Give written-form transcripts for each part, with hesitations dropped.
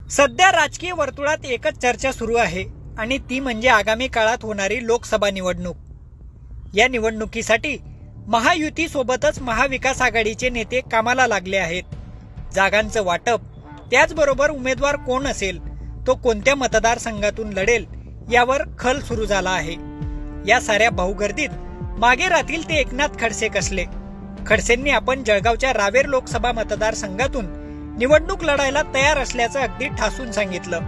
सध्या राजकीय वर्तुळात एकच चर्चा सुरू आहे आणि ती म्हणजे आगामी काळात होणारी लोकसभा निवडणूक। या निवडणुकीसाठी महायुती सोबतच महाविकास आघाडीचे नेते कामाला लागले आहेत। जागांचं वाटप, त्याचबरोबर उमेदवार कोण असेल, तो कोणत्या मतदारसंघातून लढेल यावर खल सुरू झाला आहे। या साऱ्या भाऊगर्दीत मागे राहतील ते एकनाथ खडसे कसले। खडसेंनी आपण जळगावच्या रावेर लोकसभा मतदारसंघातून निवडणूक लढायला तयार असल्याचं अगदी ठासून सांगितलं।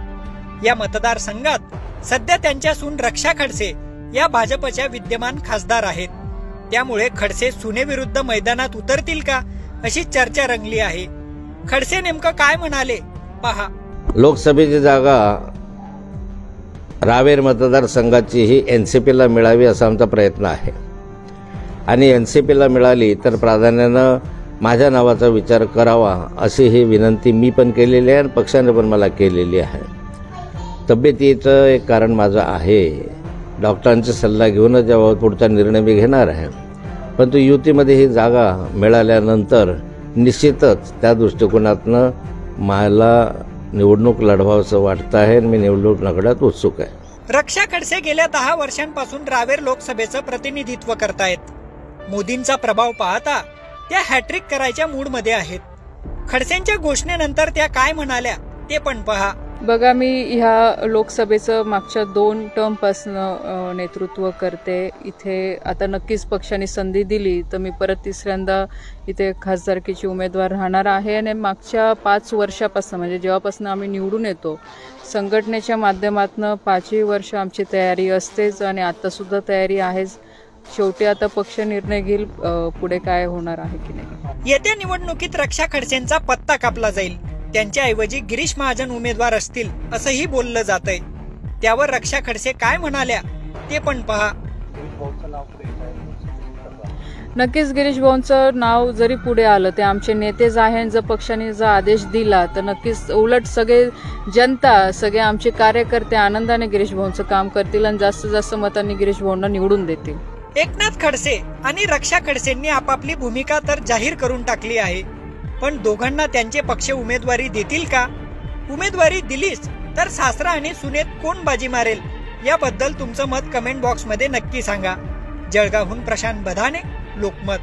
या मतदारसंघात सध्या त्यांच्या सून रक्षा खडसे या भाजपच्या विद्यमान खासदार आहेत। त्यामुळे खडसे सुनेविरुद्ध मैदानात उतरतील का अशी चर्चा रंगली आहे। खडसे नेमकं काय म्हणाले पहा। लोकसभेची जागा रावेर मतदारसंघाची ही एनसीपीला मिळावी असा आमचा प्रयत्न आहे आणि एनसीपीला मिळाली तर प्राधान्यानं माझ्या नावाचा विचार करावा अशी ही विनंती मी पण केलेली आहे आणि पक्षाने पण मला केलेली आहे। तब्येतीचं एक कारण माझं आहे, डॉक्टरांचा सल्ला घेऊनच याबाबत पुढचा निर्णय मी घेणार आहे। परंतु युतीमध्ये ही जागा मिळाल्यानंतर निश्चितच त्या दृष्टिकोनातनं मला निवडणूक लढवावंसं वाटतं आहे आणि मी निवडणूक लढण्यात उत्सुक आहे। रक्षा खडसे गेल्या 10 वर्षांपासून रावेर लोकसभेचं प्रतिनिधित्व करतायत। मोदींचा प्रभाव पाहता त्या हॅट्रिक करायच्या मूडमध्ये आहेत। खडसेंच्या घोषणेनंतर त्या काय म्हणाल्या ते पण पहा। बघा, मी ह्या लोकसभेचं मागच्या 2 टर्मपासून नेतृत्व करते। इथे आता नक्कीच पक्षाने संधी दिली तर मी परत तिसऱ्यांदा इथे खासदारकीची उमेदवार राहणार आहे आणि मागच्या 5 वर्षापासून म्हणजे जेव्हापासून आम्ही निवडून येतो संघटनेच्या माध्यमातून 5ही वर्ष आमची तयारी असतेच आणि आतासुद्धा तयारी आहेच। शेवटी आता पक्ष निर्णय घेईल पुढे काय होणार आहे की नाही। येत्या निवडणुकीत रक्षा खडसेंचा पत्ता कापला जाईल, त्यांच्याऐवजी गिरीश महाजन उमेदवार असतील असंही बोललं जातंय। त्यावर रक्षा खडसे काय म्हणाल्या ते पण पहा। नक्कीच गिरीश भाऊंचं नाव जरी पुढे आलं ते आमचे नेतेच आहे। जर पक्षाने जर आदेश दिला तर नक्कीच उलट सगळे जनता, सगळे आमचे कार्यकर्ते आनंदाने गिरीश भाऊंचं काम करतील आणि जास्तीत जास्त मतांनी गिरीश भाऊंना निवडून देतील। एकनाथ खडसे आणि रक्षा खडसेंनी आपापली भूमिका तर जाहीर करून टाकली आहे, पण दोघांना त्यांचे पक्ष उमेदवारी देतील का? उमेदवारी दिलीच तर सासरा आणि सुनेत कोण बाजी मारेल याबद्दल तुमचं मत कमेंट बॉक्समध्ये नक्की सांगा। जळगावहून प्रशांत बधाने, लोकमत।